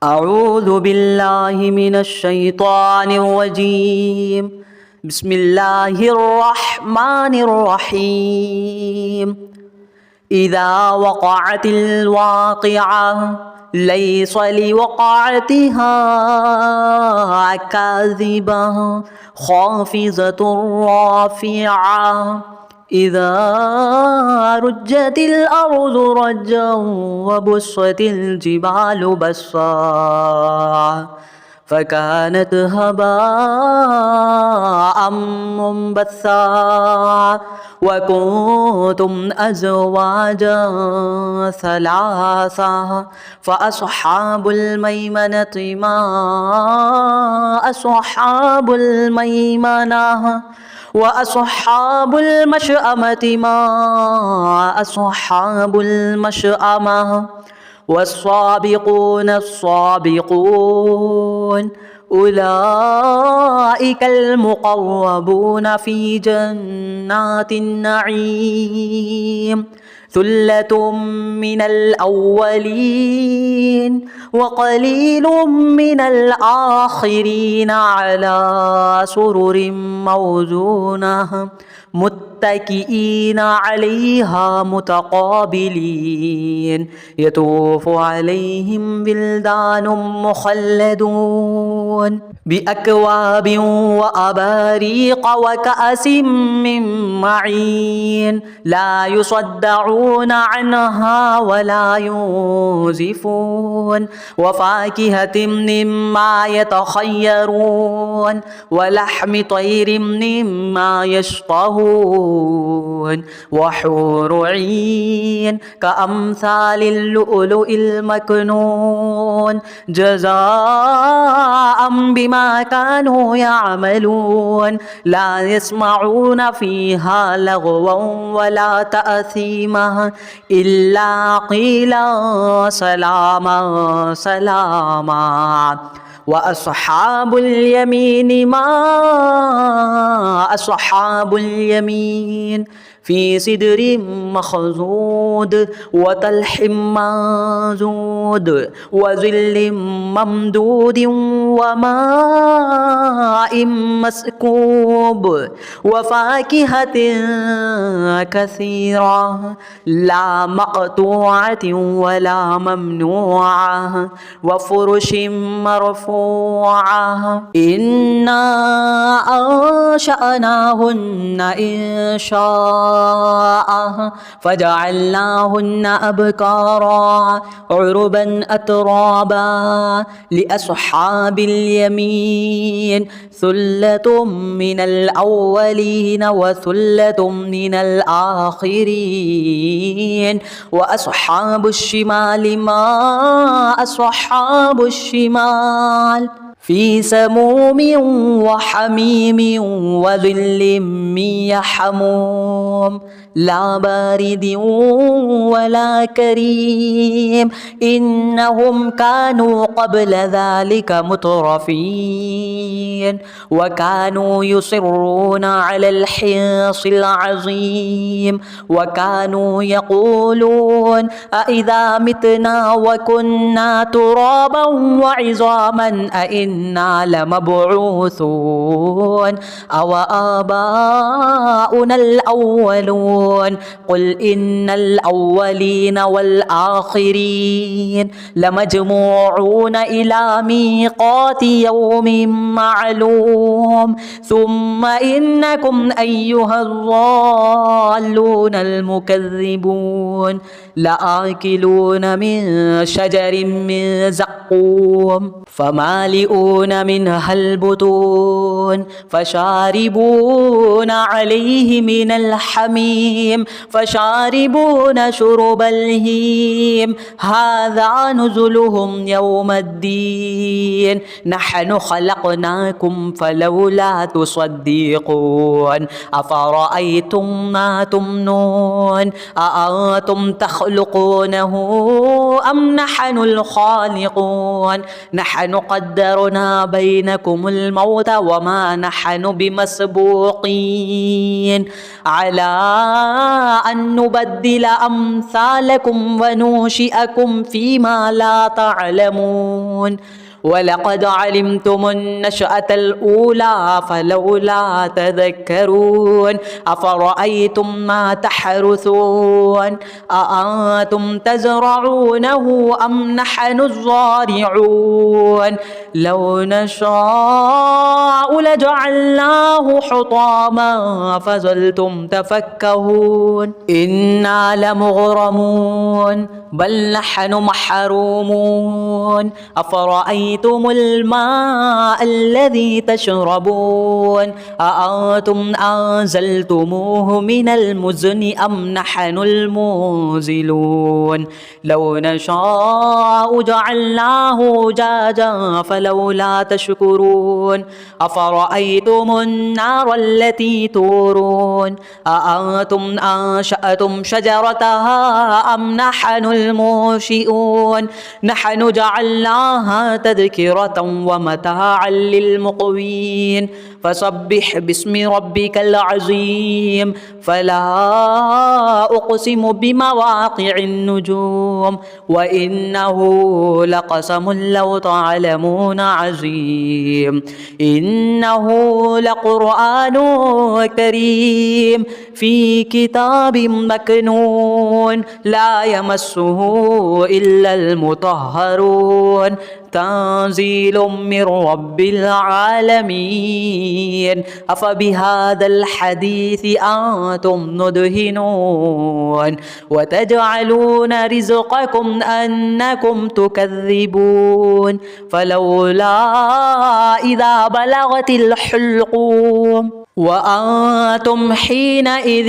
أعوذ بالله من الشيطان الرجيم. بسم الله الرحمن الرحيم. إذا وقعت الواقعة ليس لوقعتها كاذبة خافضة رافعة إذا رجت الأرض رجا وبست الجبال بسا فكانت هباء منبثا وكنتم أزواجا ثلاثا فأصحاب الميمنة ما أصحاب الميمنة وأصحاب المشأمة ما أصحاب المشأمة والسابقون السابقون أولئك المقربون في جنات النعيم ثلة من الأولين وقليل من الآخرين على سرر موزونة متكئين عليها متقابلين يطوف عليهم بلدان مخلدون بأكواب وأباريق وكأس من معين لا يصدعون عنها ولا ينزفون وفاكهة مما يتخيرون ولحم طير مما يشتهون وحور عين كأمثال اللؤلؤ المكنون جزاء بما كانوا يعملون لا يسمعون فيها لغوا ولا تأثيما إلا قيلا سلاما سلاما وأصحاب اليمين ما أصحاب اليمين في سدر مخضود وطلح منضود وظل ممدود وماء مسكوب وفاكهة كثيرة لا مقطوعة ولا ممنوعة وفرش مرفوعة إنا أنشأناهن إن شاء فجعلناهن أبكارا عربا أترابا لأصحاب اليمين ثلة من الأولين وثلة من الآخرين وأصحاب الشمال ما أصحاب الشمال في سموم وحميم وظل من يحموم لا بارد ولا كريم إنهم كانوا قبل ذلك مترفين وكانوا يصرون على الحنص العظيم وكانوا يقولون أإذا متنا وكنا ترابا وعظاما أإنا لمبعوثون أو آباؤنا الأولون قل إن الأولين والآخرين لمجموعون إلى ميقات يوم معلوم ثم إنكم أيها الضالون المكذبون لآكلون من شجر من زقوم فمالئون منها البطون فشاربون عليه من الحميم فشاربون شرب الهيم هذا نزلهم يوم الدين نحن خلقناكم فلولا تصدقون أفرأيتم ما تمنون أأنتم تخلقونه أم نحن الخالقون نحن قدرنا بينكم الموت وما نحن بمسبوقين على أن نبدل أمثالكم وننشئكم فيما لا تعلمون ولقد علمتم النشأة الأولى فلولا تذكرون أفرأيتم ما تحرثون أأنتم تزرعونه أم نحن الزارعون لو نشاء لجعلناه حطاما فظلتم تفكهون إنا لمغرمون بل نحن محرومون أفرأيتم الماء الذي تشربون أأنتم أنزلتموه من المزن أم نحن المنزلون لو نشاء جعلناه جاجا فلولا تشكرون أفرأيتم النار التي تورون أأنتم أنشأتم شجرتها أم نحن المنشئون نحن جعلناها تذكرة ومتاعا للمقوين فسبح باسم ربك العظيم فلا أقسم بمواقع النجوم وإنه لقسم لو تعلمون عظيم إنه لقرآن كريم في كتاب مكنون لا يمسه إلا المطهرون تنزيل من رب العالمين أفبهذا الحديث أنتم مدهنون وتجعلون رزقكم أنكم تكذبون فلولا إذا بلغت الحلقوم وأنتم حينئذ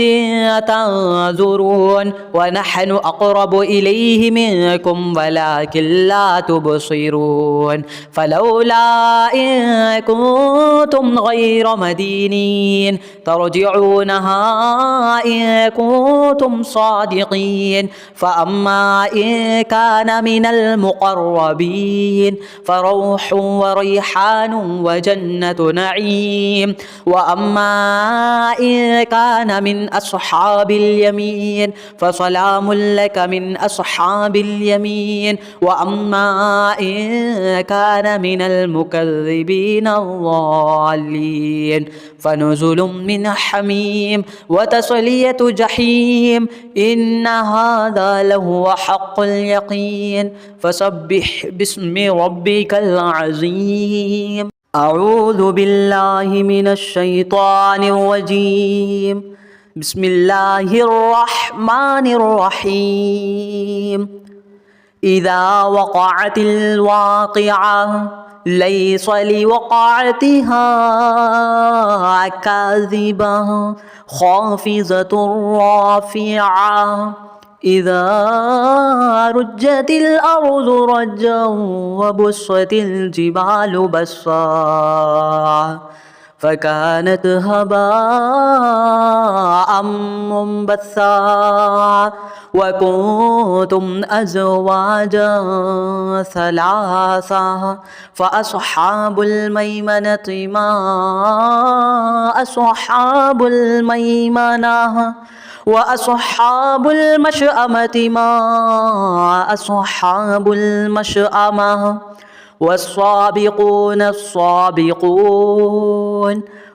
تنظرون ونحن أقرب إليه منكم ولكن لا تبصرون فلولا إن كنتم غير مدينين ترجعونها إن كنتم صادقين فأما إن كان من المقربين فروح وريحان وجنة نعيم وأما إن كان من أصحاب اليمين فسلام لك من أصحاب اليمين وأما إن كان من المكذبين الضالين فنزل من حميم وتصلية جحيم إن هذا لهو حق اليقين فسبح باسم ربك العظيم أعوذ بالله من الشيطان الرجيم بسم الله الرحمن الرحيم إذا وقعت الواقعة ليس لوقعتها كاذبة خافضة رافعة إذا رجت الأرض رجا وبست الجبال بسا فكانت هباء منبثا وكنتم أزواجا ثلاثا فأصحاب الميمنة ما أصحاب الميمنة وأصحاب المشأمة ما أصحاب المشأمة والسابقون السابقون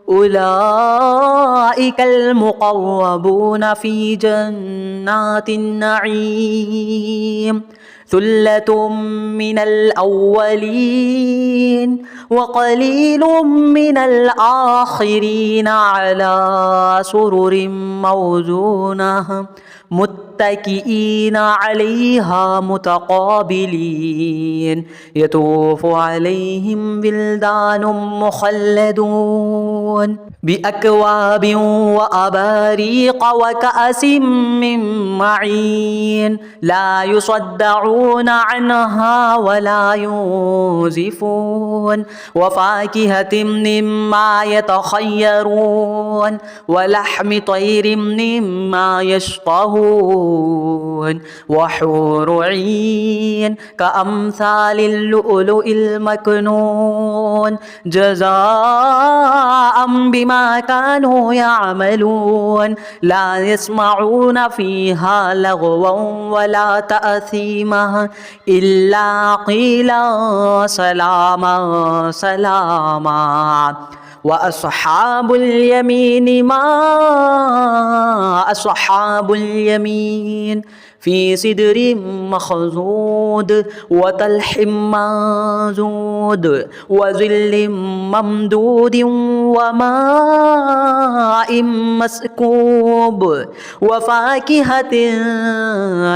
أولئك المقربون في جنات النعيم ثلة من الأولين وقليل من الآخرين على سرر موزونة متكئين عليها متقابلين يطوف عليهم ولدان مخلدون بأكواب وأباريق وكأس من معين لا يصدعون عنها ولا ينزفون وفاكهة مما يتخيرون ولحم طير مما يشتهون يشربون وحور عين كأمثال اللؤلؤ المكنون جزاء بما كانوا يعملون لا يسمعون فيها لغوا ولا تأثيما إلا قيلا سلاما سلاما. وأصحاب اليمين ما أصحاب اليمين في سدر مخضود وطلح منضود وظل ممدود وماء مسكوب وفاكهة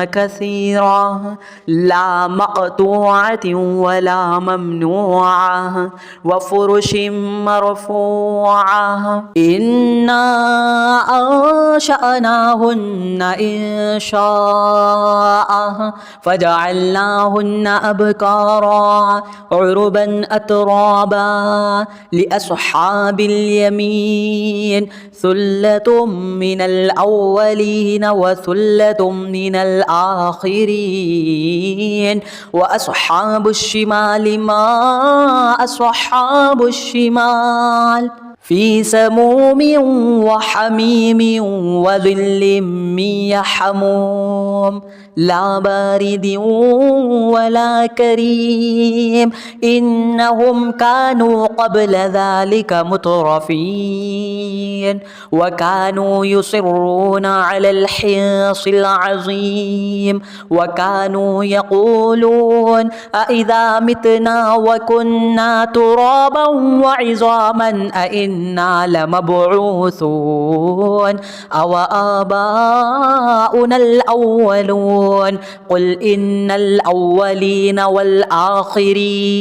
كثيرة لا مقطوعة ولا ممنوعة وفرش مرفوعة إنا أنشأناهن إن شاء فجعلناهن أبكارا عربا أترابا لأصحاب اليمين ثلة من الأولين وثلة من الآخرين. وأصحاب الشمال ما أصحاب الشمال في سموم وحميم وظل من يحموم لا بارد ولا كريم إنهم كانوا قبل ذلك مترفين وكانوا يصرون على الحنص العظيم وكانوا يقولون أإذا متنا وكنا ترابا وعظاما أإنا لمبعوثون أو آباؤنا الأولون قل إن الأولين والآخرين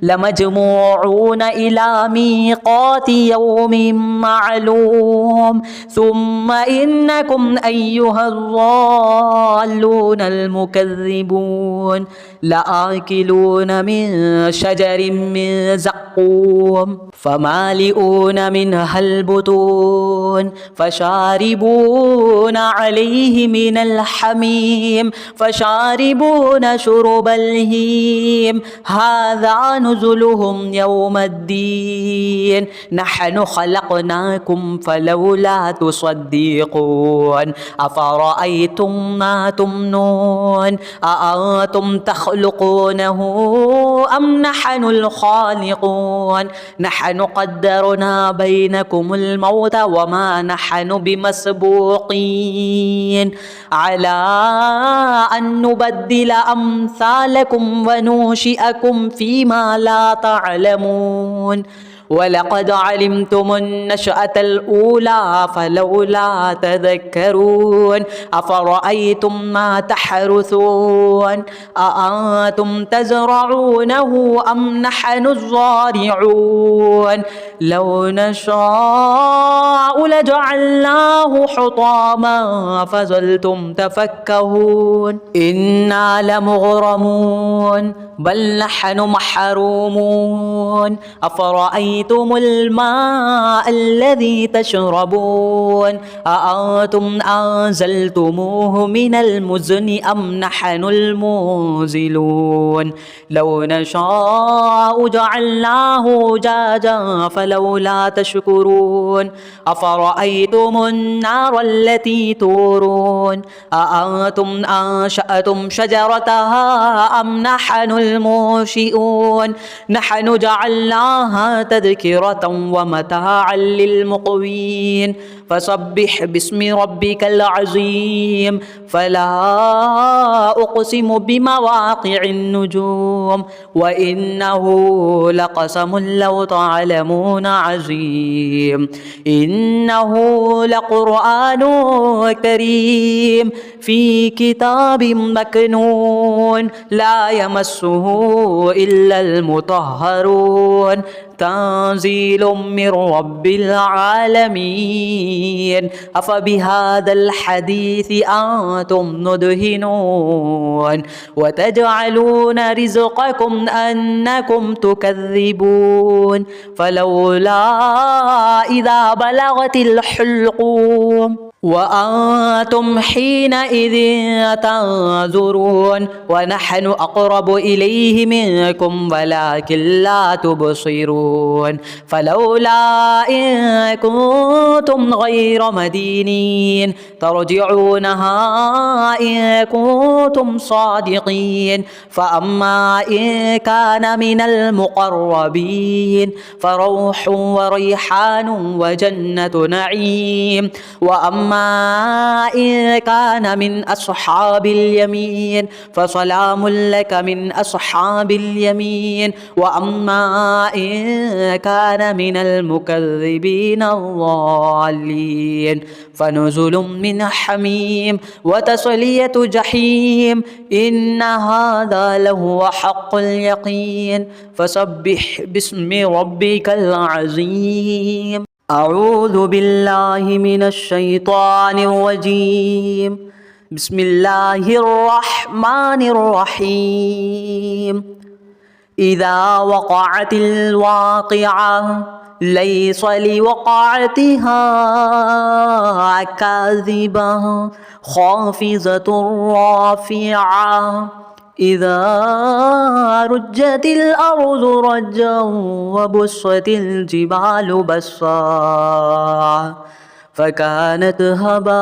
لمجموعون إلى ميقات يوم معلوم ثم إنكم أيها الضالون المكذبون لآكلون من شجر من زقوم فمالئون منها البطون فشاربون عليه من الحميم فشاربون شرب الهيم هذا نزلهم يوم الدين نحن خلقناكم فلولا تصدقون أفرأيتم ما تمنون أأنتم تخلقونه أم نحن الخالقون نحن قدرنا بينكم الموت وما نحن بمسبوقين على أن نبدل أمثالكم وننشئكم فيما لا تعلمون ولقد علمتم النشأة الأولى فلولا تذكرون أفرأيتم ما تحرثون أأنتم تزرعونه أم نحن الزارعون لو نشاء لجعلناه حطاما فظلتم تفكهون إنا لمغرمون بل نحن محرومون أفرأيتم الماء الذي تشربون أأنتم أنزلتموه من المزن أم نحن المنزلون لو نشاء جعلناه جاجا فلولا تشكرون أفرأيتم النار التي تورون أأنتم أنشأتم شجرتها أم نحن المنشئون نحن جعلناها تذكرة ومتاعا للمقوين فسبح باسم ربك العظيم فلا أقسم بمواقع النجوم وإنه لقسم لو تعلمون عظيم إنه لقرآن كريم في كتاب مكنون لا يمسه إلا المطهرون تنزيل من رب العالمين أفبهذا الحديث أنتم مدهنون وتجعلون رزقكم أنكم تكذبون فلولا إذا بلغت الحلقوم وأنتم حينئذ تنظرون ونحن أقرب إليه منكم ولكن لا تبصرون فلولا إن كنتم غير مدينين ترجعونها إن كنتم صادقين فأما إن كان من المقربين فروح وريحان وجنة نعيم وأما إن كان من أصحاب اليمين فسلام لك من أصحاب اليمين وأما إن كان من المكذبين الضالين فنزل من حميم وتصلية جحيم إن هذا لهو حق اليقين فسبح باسم ربك العظيم. أعوذ بالله من الشيطان الرجيم. بسم الله الرحمن الرحيم. إذا وقعت الواقعة ليس لوقعتها كاذبة خافضة رافعة إذا رجت الأرض رجا وبست الجبال بسا فكانت هباء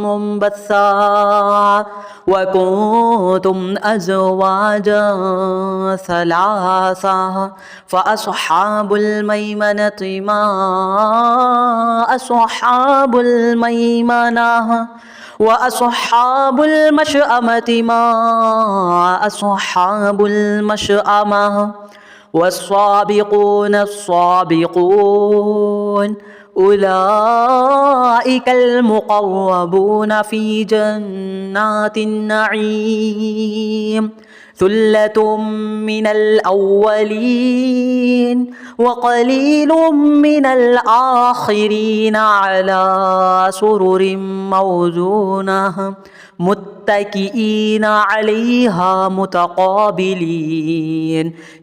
منبثا وكنتم أزواجا ثلاثا فأصحاب الميمنة ما أصحاب الميمنة وأصحاب المشأمة ما أصحاب المشأمة والسابقون السابقون أولئك المقربون في جنات النعيم ثلة من الأولين وقليل من الآخرين على سرر موزونة متكئين عليها متقابلين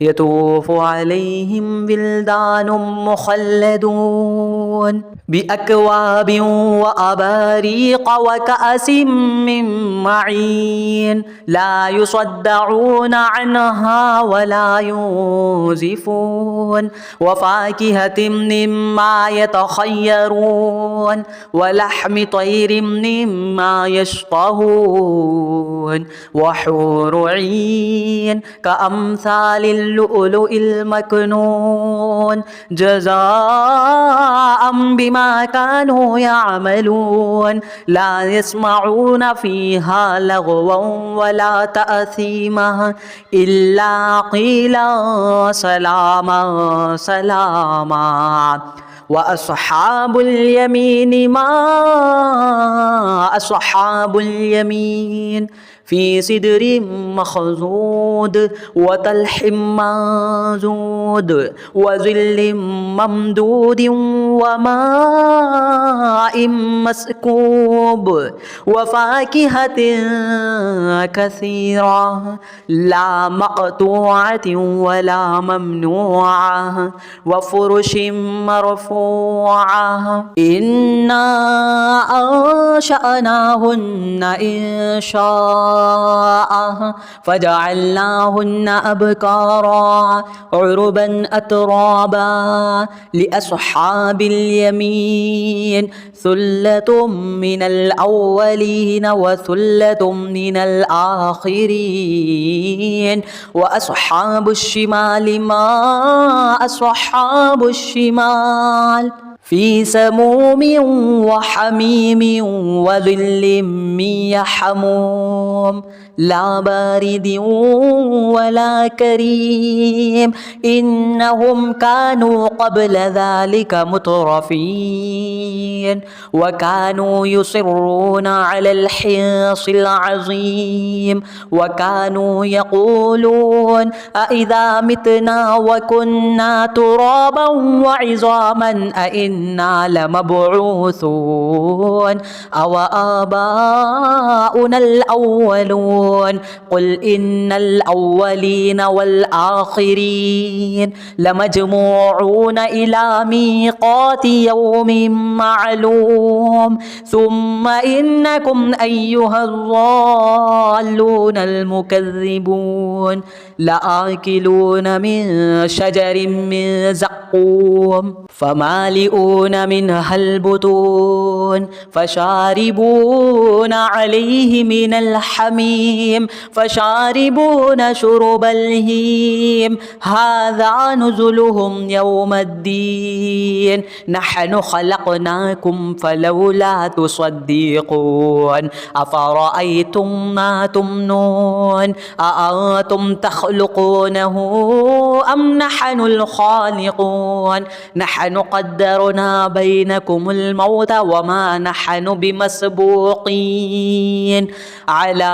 يطوف عليهم ولدان مخلدون بأكواب وأباريق وكأس من معين لا يصدعون عنها ولا ينزفون وفاكهة مما يتخيرون ولحم طير مما يشتهون وحور عين كأمثال اللؤلؤ المكنون جزاء بما كانوا يعملون لا يسمعون فيها لغوا ولا تأثيما إلا قيلا سلاما سلاما وأصحاب اليمين ما أصحاب اليمين في سدر مخضود وطلح منضود وظل ممدود وماء مسكوب وفاكهة كثيرة لا مقطوعة ولا ممنوعة وفرش مرفوعة إنا أنشأناهن إن شاء فجعلناهن أبكارا عربا أترابا لأصحاب اليمين ثلة من الأولين وثلة من الآخرين وأصحاب الشمال ما أصحاب الشمال في سموم وحميم وظل من يحموم لا بارد ولا كريم إنهم كانوا قبل ذلك مترفين وكانوا يصرون على الحنص العظيم وكانوا يقولون أإذا متنا وكنا ترابا وعظاما أإنا لمبعوثون أو آباؤنا الأولون يعلمون قل إن الأولين والآخرين لمجموعون إلى ميقات يوم معلوم ثم إنكم أيها الضالون المكذبون لآكلون من شجر من زقوم فمالئون منها البطون فشاربون عليه من الحميم فشاربون شرب الهيم هذا نزلهم يوم الدين نحن خلقناكم فلولا تصدقون أفرأيتم ما تمنون أأنتم تخلقونه أم نحن الخالقون نحن قدرنا بينكم الموت وما نحن بمسبوقين على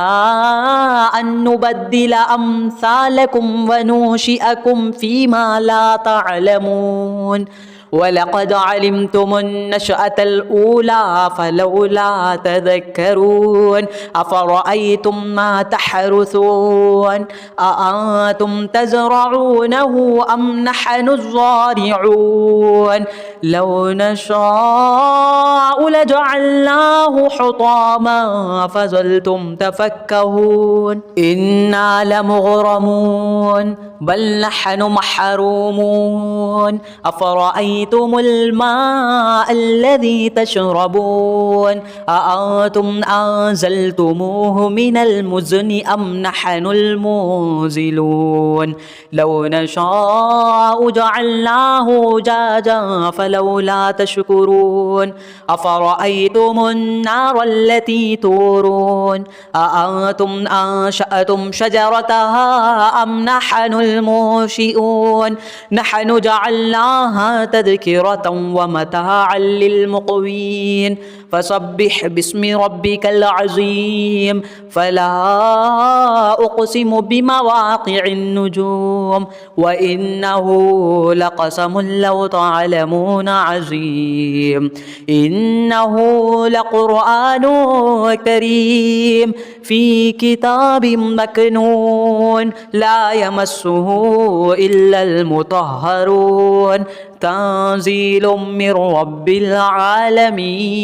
أن نبدل أمثالكم وننشئكم فيما لا تعلمون ولقد علمتم النشأة الأولى فلولا تذكرون أفرأيتم ما تحرثون أأنتم تزرعونه أم نحن الزارعون لو نشاء لجعلناه حطاما فظلتم تفكهون إنا لمغرمون بل نحن محرومون أفرأيتم الماء الذي تشربون أأنتم أنزلتموه من المزن أم نحن المنزلون لو نشاء جعلناه جاجا فلولا تشكرون أفرأيتم النار التي تورون أأنتم أنشأتم شجرتها أم نحن المنشئون نحن جعلناها تذكرة ومتاعا للمقوين فسبح باسم ربك العظيم فلا أقسم بمواقع النجوم وإنه لقسم لو تعلمون عظيم إنه لقرآن كريم في كتاب مكنون لا يمسه إلا المطهرون تنزيل من رب العالمين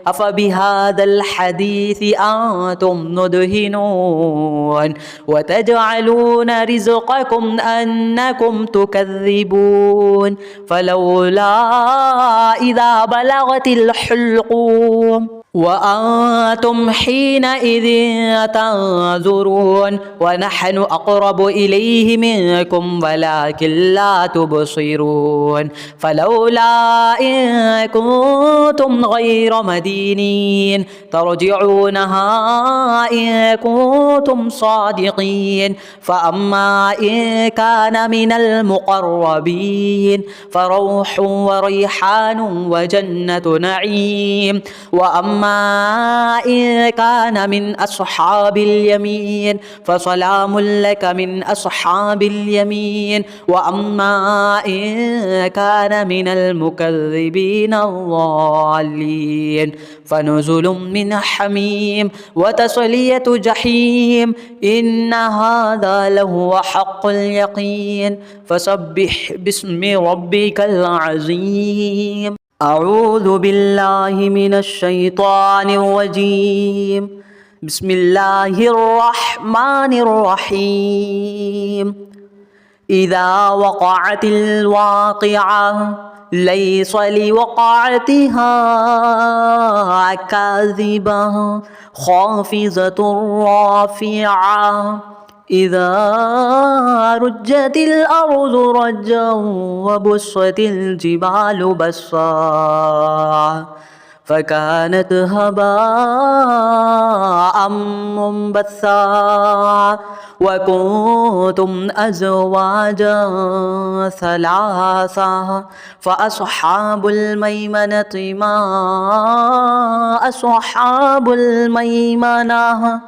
أفبهذا الحديث أنتم مدهنون وتجعلون رزقكم أنكم تكذبون فلولا إذا بلغت الحلقوم وأنتم حينئذ تنظرون ونحن أقرب إليه منكم ولكن لا تبصرون فلولا إن كنتم غير مدينين ترجعونها إن كنتم صادقين فأما إن كان من المقربين فروح وريحان وجنة نعيم وأما إن كان من أصحاب اليمين فسلام لك من أصحاب اليمين وأما إن كان من المكذبين الضالين فنزل من حميم وتصلية جحيم إن هذا لهو حق اليقين فسبح باسم ربك العظيم أعوذ بالله من الشيطان الرجيم بسم الله الرحمن الرحيم إذا وقعت الواقعة ليس لوقعتها كاذبة خافضة رافعة إذا رجت الأرض رجا وبست الجبال بسا فكانت هباء منبثا وكنتم أزواجا ثلاثة فأصحاب الميمنة ما أصحاب الميمنة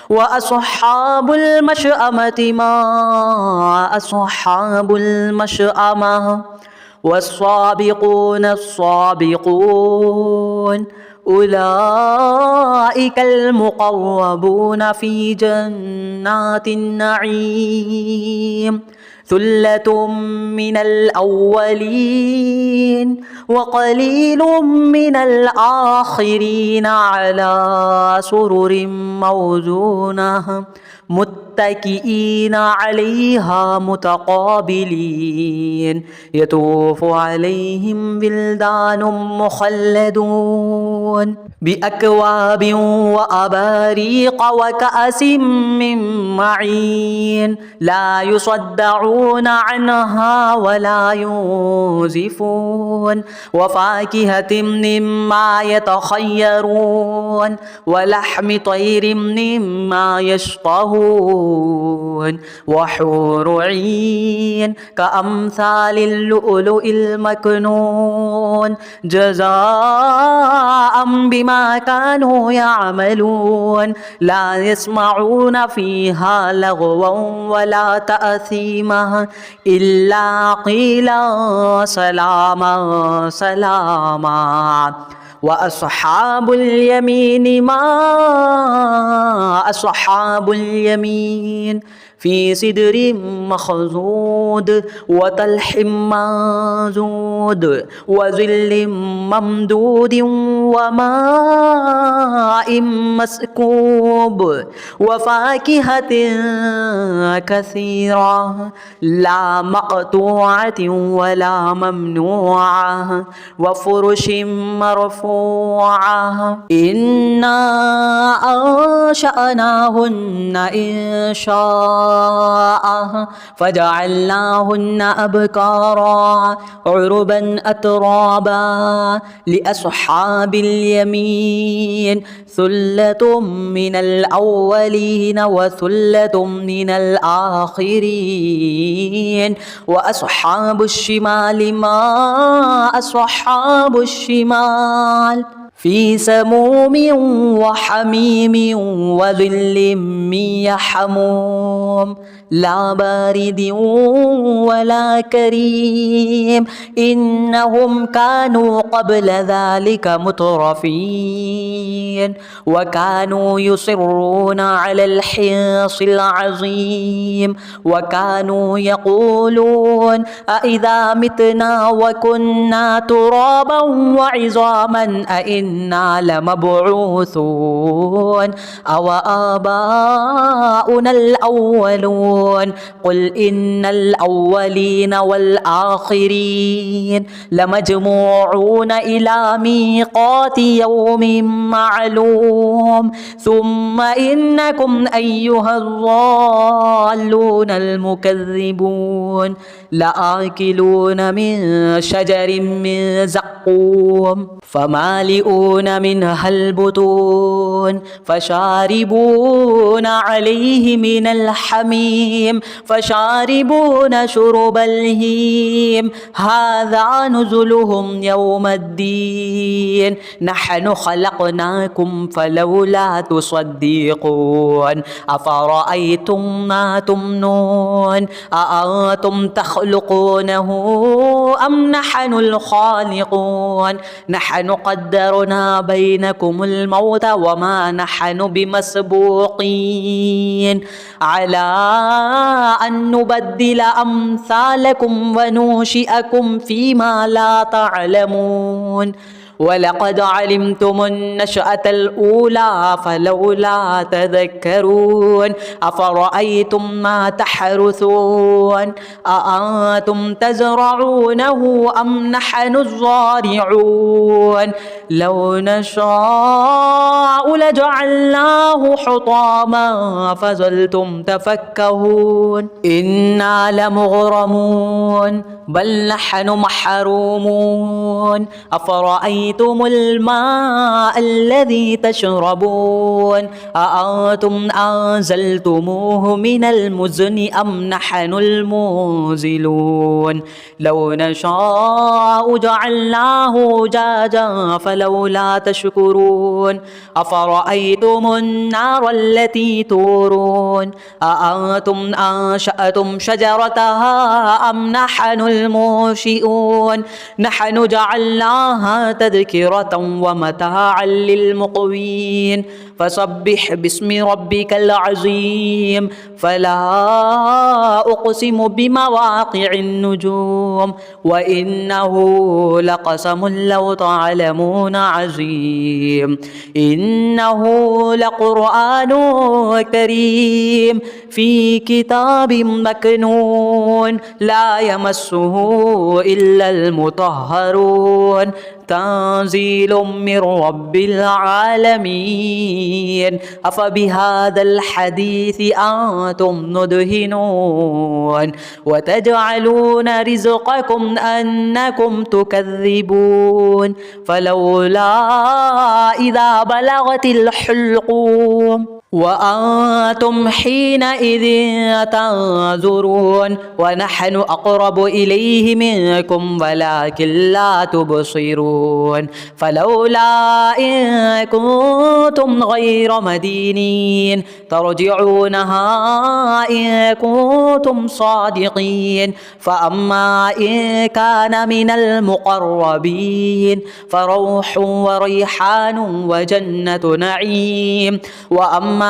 وأصحاب المشأمة ما أصحاب المشأمة والسابقون السابقون أولئك المقربون في جنات النعيم ثلة من الأولين وقليل من الآخرين على سرر موزونة متكئين عليها متقابلين يطوف عليهم ولدان مخلدون بأكواب وأباريق وكأس من معين لا يصدعون عنها ولا ينزفون وفاكهة مما يتخيرون ولحم طير مما يشتهون وحور عين كأمثال اللؤلؤ المكنون جزاء بما كانوا يعملون لا يسمعون فيها لغوا ولا تأثيما إلا قيلا سلاما سلاما وأصحاب اليمين ما أصحاب اليمين في سدر مخضود وطلح منضود وظل ممدود وماء مسكوب وفاكهة كثيرة لا مقطوعة ولا ممنوعة وفرش مرفوعة إنا أنشأناهن إن شاء فجعلناهن أبكارا عربا أترابا لأصحاب اليمين ثلة من الأولين وثلة من الآخرين وأصحاب الشمال ما أصحاب الشمال في سموم وحميم وظل من يحموم لا بارد ولا كريم إنهم كانوا قبل ذلك مترفين وكانوا يصرون على الحنص العظيم وكانوا يقولون أإذا متنا وكنا ترابا وعظاما أإنا لمبعوثون أو آباؤنا الأولون قل إن الأولين والآخرين لمجموعون إلى ميقات يوم معلوم ثم إنكم أيها الضالون المكذبون لآكلون من شجر من زقوم فمالئون منها البطون فشاربون عليه من الحميم فشاربون شرب الهيم هذا نزلهم يوم الدين نحن خلقناكم فلولا تصدقون أفرأيتم ما تمنون أأنتم تخلقونه أم نحن الخالقون نحن قدرنا بينكم الموت وما نحن بمسبوقين على أن نبدل أمثالكم وننشئكم فيما لا تعلمون ولقد علمتم النشأة الأولى فلولا تذكرون أفرأيتم ما تحرثون أأنتم تزرعونه أم نحن الزارعون لو نشاء لجعلناه حطاما فظلتم تفكهون إنا لمغرمون بل نحن محرومون أفرأيتم الماء الذي تشربون أأنتم أنزلتموه من المزن أم نحن المنزلون لو نشاء جعلناه جاجا فلولا تشكرون أفرأيتم النار التي تورون أأنتم أنشأتم شجرتها أم نحن المنشئون نحن جعلناها تذكرة وتذكرة ومتاعا للمقوين فسبح باسم ربك العظيم فلا أقسم بمواقع النجوم وإنه لقسم لو تعلمون عظيم إنه لقرآن كريم في كتاب مكنون لا يمسه إلا المطهرون تنزيل من رب العالمين أفبهذا الحديث أنتم مدهنون وتجعلون رزقكم أنكم تكذبون فلولا إذا بلغت الحلقوم وأنتم حينئذ تنظرون ونحن أقرب إليه منكم ولكن لا تبصرون فلولا إن كنتم غير مدينين ترجعونها إن كنتم صادقين فأما إن كان من المقربين فروح وريحان وجنة نعيم وأما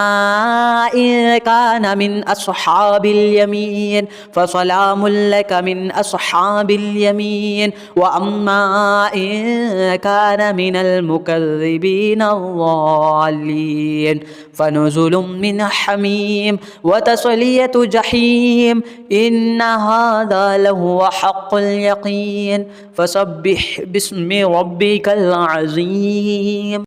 إن كان من أصحاب اليمين فسلام لك من أصحاب اليمين وأما إن كان من المكذبين الضالين فنزل من حميم وتصلية جحيم إن هذا لهو حق اليقين فسبح باسم ربك العظيم.